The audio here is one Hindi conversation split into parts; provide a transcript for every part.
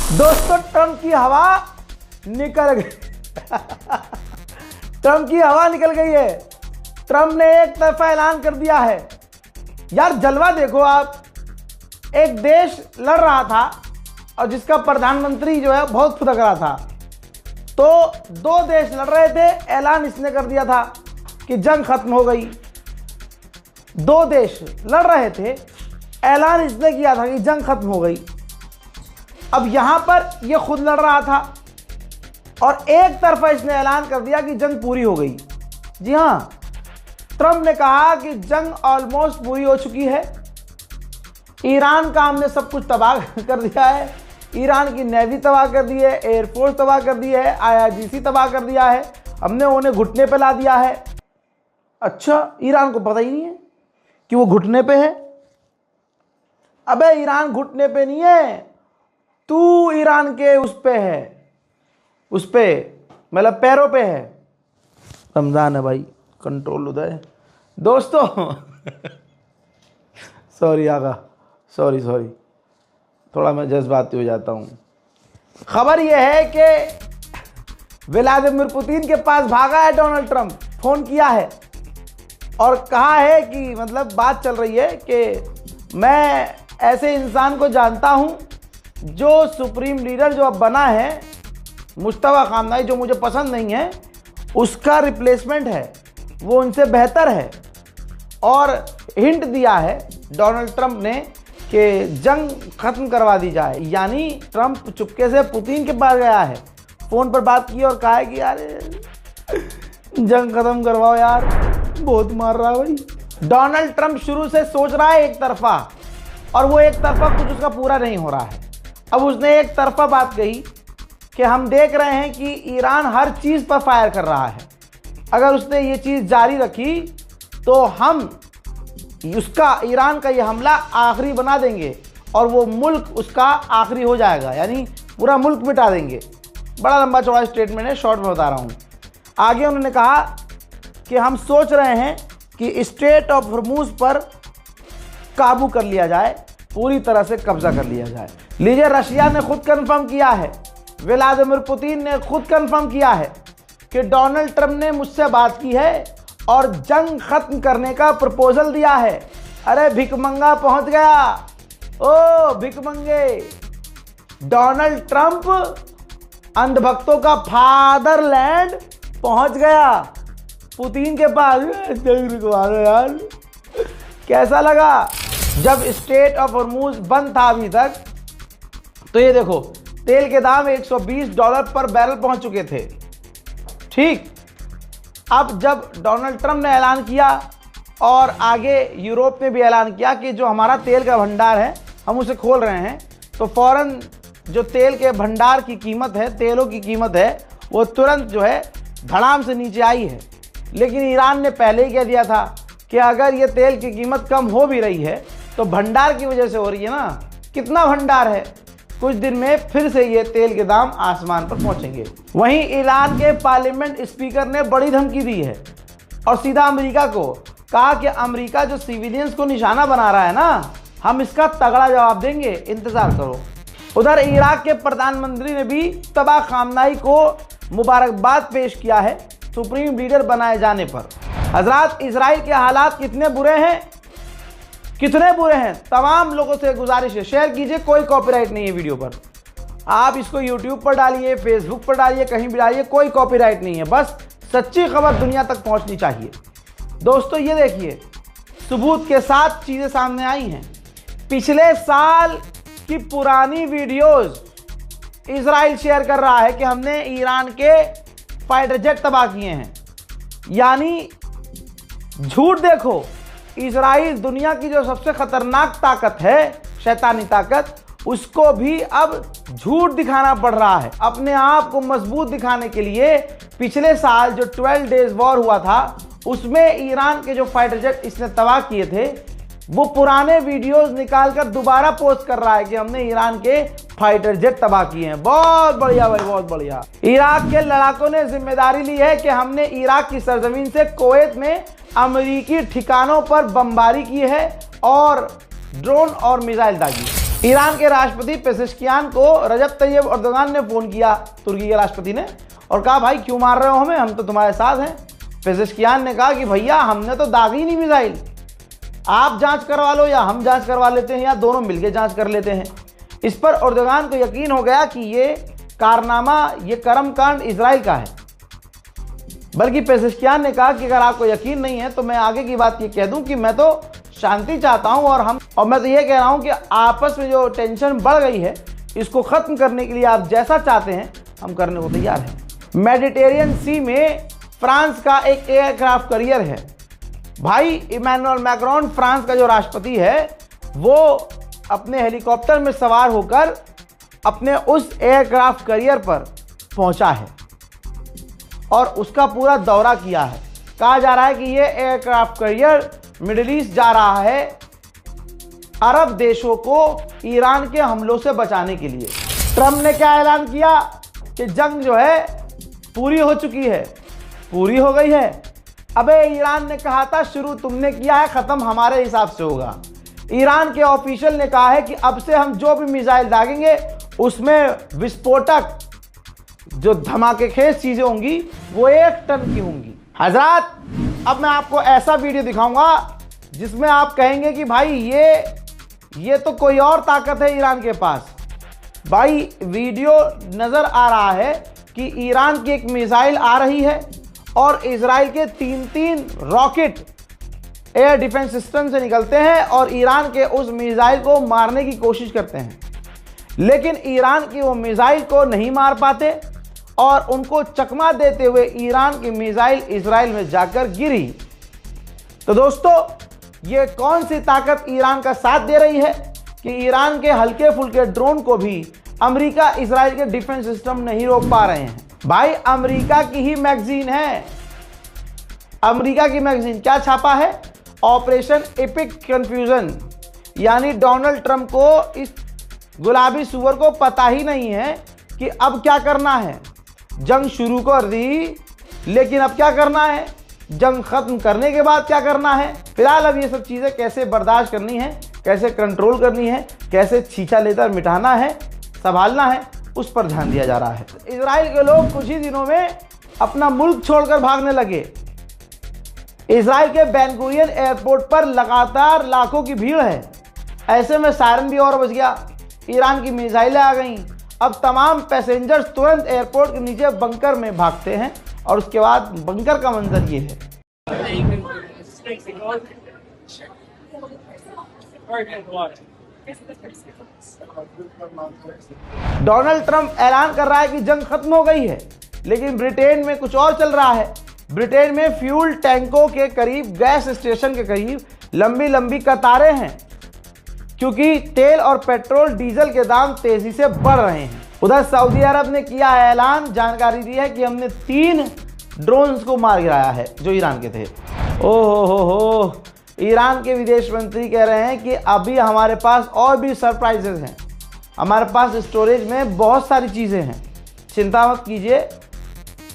दोस्तों ट्रंप की हवा निकल गई। ट्रंप की हवा निकल गई है। ट्रंप ने एक तरफा ऐलान कर दिया है। यार जलवा देखो आप, एक देश लड़ रहा था और जिसका प्रधानमंत्री जो है बहुत फुदक रहा था, तो दो देश लड़ रहे थे, ऐलान इसने कर दिया था कि जंग खत्म हो गई। दो देश लड़ रहे थे, ऐलान इसने किया था कि जंग खत्म हो गई। अब यहां पर ये खुद लड़ रहा था और एक तरफा इसने ऐलान कर दिया कि जंग पूरी हो गई। जी हां, ट्रंप ने कहा कि जंग ऑलमोस्ट पूरी हो चुकी है। ईरान का हमने सब कुछ तबाह कर दिया है। ईरान की नेवी तबाह कर दी है, एयरफोर्स तबाह कर दी है, IRGC तबाह कर दिया है, हमने उन्हें घुटने पे ला दिया है। अच्छा, ईरान को पता ही नहीं है कि वो घुटने पे है। अबे ईरान घुटने पे नहीं है, तू ईरान के उस पे है, उस पे मतलब पैरों पे है। रमजान है भाई, कंट्रोल उदय। दोस्तों सॉरी आगा, सॉरी थोड़ा मैं जज्बाती हो जाता हूँ। खबर यह है कि व्लादिमीर पुतिन के पास भागा है डोनाल्ड ट्रंप, फोन किया है और कहा है कि मतलब बात चल रही है कि मैं ऐसे इंसान को जानता हूँ जो सुप्रीम लीडर जो अब बना है, मुश्तबा खामनाई, जो मुझे पसंद नहीं है, उसका रिप्लेसमेंट है, वो उनसे बेहतर है। और हिंट दिया है डोनाल्ड ट्रंप ने कि जंग खत्म करवा दी जाए। यानी ट्रंप चुपके से पुतिन के पास गया है, फ़ोन पर बात की और कहा है कि यार जंग खत्म करवाओ यार, बहुत मार रहा है भाई। डोनाल्ड ट्रंप शुरू से सोच रहा है एक तरफा, और वो एक तरफा कुछ उसका पूरा नहीं हो रहा है। अब उसने एक तरफा बात कही कि हम देख रहे हैं कि ईरान हर चीज़ पर फायर कर रहा है, अगर उसने ये चीज़ जारी रखी तो हम उसका, ईरान का ये हमला आखिरी बना देंगे और वो मुल्क उसका आखिरी हो जाएगा, यानी पूरा मुल्क मिटा देंगे। बड़ा लंबा चौड़ा स्टेटमेंट है, शॉर्ट में बता रहा हूँ। आगे उन्होंने कहा कि हम सोच रहे हैं कि स्ट्रेट ऑफ हॉर्मुज़ पर काबू कर लिया जाए, पूरी तरह से कब्जा कर लिया जाए। लीजिए, रशिया ने खुद कंफर्म किया है, व्लादिमीर पुतिन ने खुद कंफर्म किया है कि डोनाल्ड ट्रंप ने मुझसे बात की है और जंग खत्म करने का प्रपोजल दिया है। अरे भिकमंगा पहुंच गया, ओ भिकमंगे। डोनाल्ड ट्रंप अंधभक्तों का फादरलैंड पहुंच गया, पुतिन के पास। जंग रुकवा दो यार। कैसा लगा जब स्ट्रेट ऑफ हॉर्मुज़ बंद था अभी तक? तो ये देखो, तेल के दाम $120 पर बैरल पहुंच चुके थे। ठीक, अब जब डोनाल्ड ट्रंप ने ऐलान किया और आगे यूरोप ने भी ऐलान किया कि जो हमारा तेल का भंडार है हम उसे खोल रहे हैं, तो फौरन जो तेल के भंडार की कीमत है, तेलों की कीमत है, वो तुरंत जो है धड़ाम से नीचे आई है। लेकिन ईरान ने पहले ही कह दिया था कि अगर ये तेल की कीमत कम हो भी रही है तो भंडार की वजह से हो रही है ना। कितना भंडार है, कुछ दिन में फिर से ये तेल के दाम आसमान पर पहुंचेंगे। वहीं ईरान के पार्लियामेंट स्पीकर ने बड़ी धमकी दी है और सीधा अमेरिका को कहा कि अमेरिका जो सिविलियंस को निशाना बना रहा है ना, हम इसका तगड़ा जवाब देंगे, इंतजार करो। उधर इराक के प्रधानमंत्री ने भी तबाह खामनाई को मुबारकबाद पेश किया है सुप्रीम लीडर बनाए जाने पर। हजरात, इजराइल के हालात कितने बुरे हैं, कितने बुरे हैं। तमाम लोगों से गुजारिश है, शेयर कीजिए, कोई कॉपीराइट नहीं है वीडियो पर। आप इसको यूट्यूब पर डालिए, फेसबुक पर डालिए, कहीं भी डालिए, कोई कॉपीराइट नहीं है। बस सच्ची खबर दुनिया तक पहुंचनी चाहिए। दोस्तों ये देखिए, सबूत के साथ चीज़ें सामने आई हैं। पिछले साल की पुरानी वीडियोस इजराइल शेयर कर रहा है कि हमने ईरान के फाइटर जेट तबाह किए हैं। यानी झूठ देखो, इजराइल दुनिया की जो सबसे खतरनाक ताकत है, शैतानी ताकत, उसको भी अब झूठ दिखाना पड़ रहा है। अपने आप को मजबूत दिखाने के लिए पिछले साल जो 12 डेज वॉर हुआ था, उसमें ईरान के जो फाइटर जेट इसने तबाह किए थे, वो पुराने वीडियोस निकालकर दोबारा पोस्ट कर रहा है कि हमने ईरान के फाइटर जेट तबाह किए हैं। बहुत बढ़िया भाई, बहुत बढ़िया। इराक के लड़ाकों ने जिम्मेदारी ली है कि हमने इराक की सरजमीन से कुवैत में अमेरिकी ठिकानों पर बमबारी की है और ड्रोन और मिसाइल दागी। ईरान के राष्ट्रपति पेजेश्कियान को रजब तैयब एर्दोगान ने फोन किया, तुर्की के राष्ट्रपति ने, और कहा भाई क्यों मार रहे हो हमें, हम तो तुम्हारे साथ हैं। पेजेश्कियान ने कहा कि भैया हमने तो दागी नहीं मिसाइल, आप जांच करवा लो या हम जांच करवा लेते हैं या दोनों मिलकर जांच कर लेते हैं। इस पर एर्दोगान को यकीन हो गया कि ये कारनामा, ये कर्मकांड इजराइल का है। बल्कि पेजेश्कियान ने कहा कि अगर आपको यकीन नहीं है तो मैं आगे की बात ये कह दूं कि मैं तो शांति चाहता हूं और मैं तो ये कह रहा हूं कि आपस में जो टेंशन बढ़ गई है इसको खत्म करने के लिए आप जैसा चाहते हैं हम करने को तैयार हैं। मेडिटेरियन सी में फ्रांस का एक एयरक्राफ्ट कैरियर है। भाई इमैनुअल मैक्रोन फ्रांस का जो राष्ट्रपति है वो अपने हेलीकॉप्टर में सवार होकर अपने उस एयरक्राफ्ट कैरियर पर पहुंचा है और उसका पूरा दौरा किया है। कहा जा रहा है कि ये एयरक्राफ्ट कैरियर मिडिल ईस्ट जा रहा है अरब देशों को ईरान के हमलों से बचाने के लिए। ट्रंप ने क्या ऐलान किया कि जंग जो है पूरी हो चुकी है, पूरी हो गई है। अबे ईरान ने कहा था शुरू तुमने किया है, खत्म हमारे हिसाब से होगा। ईरान के ऑफिशियल ने कहा है कि अब से हम जो भी मिसाइल दागेंगे उसमें विस्फोटक जो धमाकेखेज चीजें होंगी वो 1 टन की होंगी। हजरात, अब मैं आपको ऐसा वीडियो दिखाऊंगा जिसमें आप कहेंगे कि भाई ये तो कोई और ताकत है ईरान के पास। भाई वीडियो नजर आ रहा है कि ईरान की एक मिसाइल आ रही है और इजराइल के 3 रॉकेट एयर डिफेंस सिस्टम से निकलते हैं और ईरान के उस मिसाइल को मारने की कोशिश करते हैं, लेकिन ईरान की वो मिसाइल को नहीं मार पाते और उनको चकमा देते हुए ईरान की मिसाइल इजराइल में जाकर गिरी। तो दोस्तों, ये कौन सी ताकत ईरान का साथ दे रही है कि ईरान के हल्के फुल्के ड्रोन को भी अमेरिका इजराइल के डिफेंस सिस्टम नहीं रोक पा रहे हैं। भाई अमेरिका की ही मैगजीन है, अमेरिका की मैगजीन क्या छापा है, ऑपरेशन एपिक कंफ्यूजन, यानी डोनाल्ड ट्रंप को इस गुलाबी सुअर को पता ही नहीं है कि अब क्या करना है। जंग शुरू कर दी, लेकिन अब क्या करना है, जंग खत्म करने के बाद क्या करना है। फिलहाल अब ये सब चीजें कैसे बर्दाश्त करनी है, कैसे कंट्रोल करनी है, कैसे छींचा लेकर मिटाना है, संभालना है, उस पर ध्यान दिया जा रहा है। इजराइल के लोग कुछ ही दिनों में अपना मुल्क छोड़कर भागने लगे। इजराइल के बेन गुरियन एयरपोर्ट पर लगातार लाखों की भीड़ है। ऐसे में सायरन भी और बज गया, ईरान की मिसाइलें आ गईं। अब तमाम पैसेंजर्स तुरंत एयरपोर्ट के नीचे बंकर में भागते हैं और उसके बाद बंकर का मंजर ये है। डोनाल्ड ट्रंप ऐलान कर रहा है कि जंग खत्म हो गई है, लेकिन ब्रिटेन में कुछ और चल रहा है। ब्रिटेन में फ्यूल टैंकों के करीब, गैस स्टेशन के करीब लंबी लंबी कतारें हैं, क्योंकि तेल और पेट्रोल डीजल के दाम तेजी से बढ़ रहे हैं। उधर सऊदी अरब ने किया ऐलान, जानकारी दी है कि हमने 3 ड्रोन्स को मार गिराया है जो ईरान के थे। ओहो, ईरान के विदेश मंत्री कह रहे हैं कि अभी हमारे पास और भी सरप्राइजेस हैं, हमारे पास स्टोरेज में बहुत सारी चीज़ें हैं, चिंता मत कीजिए,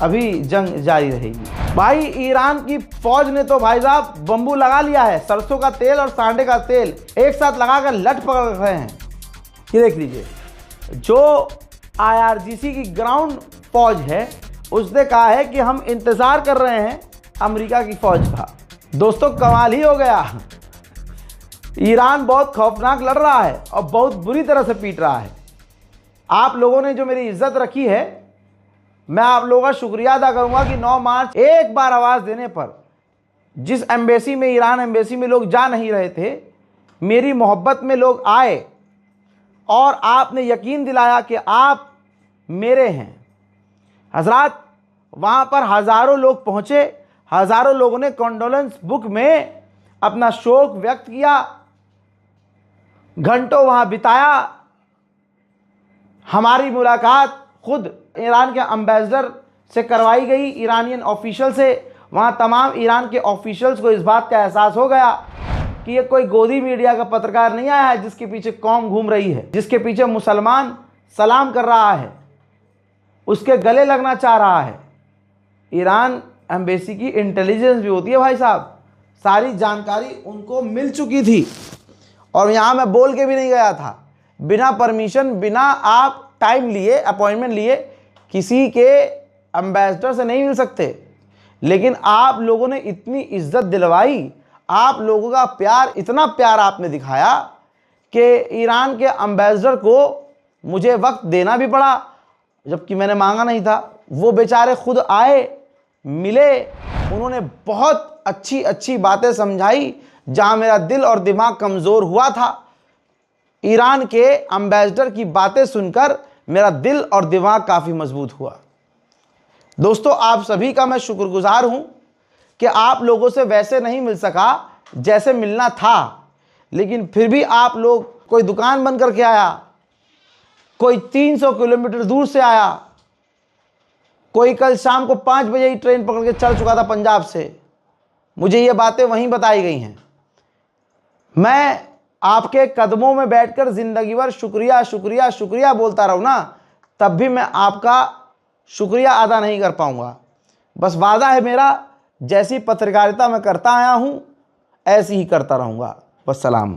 अभी जंग जारी रहेगी। भाई ईरान की फौज ने तो भाई साहब बम्बू लगा लिया है, सरसों का तेल और सांडे का तेल एक साथ लगाकर लट पकड़ रहे हैं। ये देख लीजिए, जो IRGC की ग्राउंड फौज है उसने कहा है कि हम इंतजार कर रहे हैं अमेरिका की फौज का। दोस्तों कमाल ही हो गया, ईरान बहुत खौफनाक लड़ रहा है और बहुत बुरी तरह से पीट रहा है। आप लोगों ने जो मेरी इज्जत रखी है, मैं आप लोगों का शुक्रिया अदा करूंगा कि 9 मार्च एक बार आवाज़ देने पर जिस एम्बेसी में, ईरान एम्बेसी में लोग जा नहीं रहे थे, मेरी मोहब्बत में लोग आए और आपने यकीन दिलाया कि आप मेरे हैं। हजरात, वहाँ पर हज़ारों लोग पहुँचे, हज़ारों लोगों ने कॉन्डोलेंस बुक में अपना शोक व्यक्त किया, घंटों वहाँ बिताया। हमारी मुलाकात खुद ईरान के एम्बेसडर से करवाई गई, ईरानियन ऑफिशियल से। वहाँ तमाम ईरान के ऑफिशियल्स को इस बात का एहसास हो गया कि ये कोई गोदी मीडिया का पत्रकार नहीं आया है जिसके पीछे कौम घूम रही है, जिसके पीछे मुसलमान सलाम कर रहा है, उसके गले लगना चाह रहा है। ईरान एम्बेसी की इंटेलिजेंस भी होती है भाई साहब, सारी जानकारी उनको मिल चुकी थी और यहाँ मैं बोल के भी नहीं गया था, बिना परमिशन, बिना आप टाइम लिए, अपॉइंटमेंट लिए किसी के एम्बेसडर से नहीं मिल सकते। लेकिन आप लोगों ने इतनी इज्जत दिलवाई, आप लोगों का प्यार, इतना प्यार आपने दिखाया कि ईरान के एम्बेसडर को मुझे वक्त देना भी पड़ा, जबकि मैंने मांगा नहीं था। वो बेचारे खुद आए, मिले, उन्होंने बहुत अच्छी अच्छी बातें समझाई। जहां मेरा दिल और दिमाग कमज़ोर हुआ था, ईरान के एम्बेसडर की बातें सुनकर मेरा दिल और दिमाग काफ़ी मजबूत हुआ। दोस्तों, आप सभी का मैं शुक्रगुजार हूं कि आप लोगों से वैसे नहीं मिल सका जैसे मिलना था, लेकिन फिर भी आप लोग, कोई दुकान बंद करके आया, कोई 300 किलोमीटर दूर से आया, कोई कल शाम को 5 बजे ही ट्रेन पकड़ के चल चुका था पंजाब से। मुझे ये बातें वहीं बताई गई हैं। मैं आपके कदमों में बैठकर जिंदगी भर शुक्रिया शुक्रिया शुक्रिया बोलता रहूं ना, तब भी मैं आपका शुक्रिया अदा नहीं कर पाऊंगा। बस वादा है मेरा, जैसी पत्रकारिता मैं करता आया हूं ऐसी ही करता रहूंगा। वस्सलाम।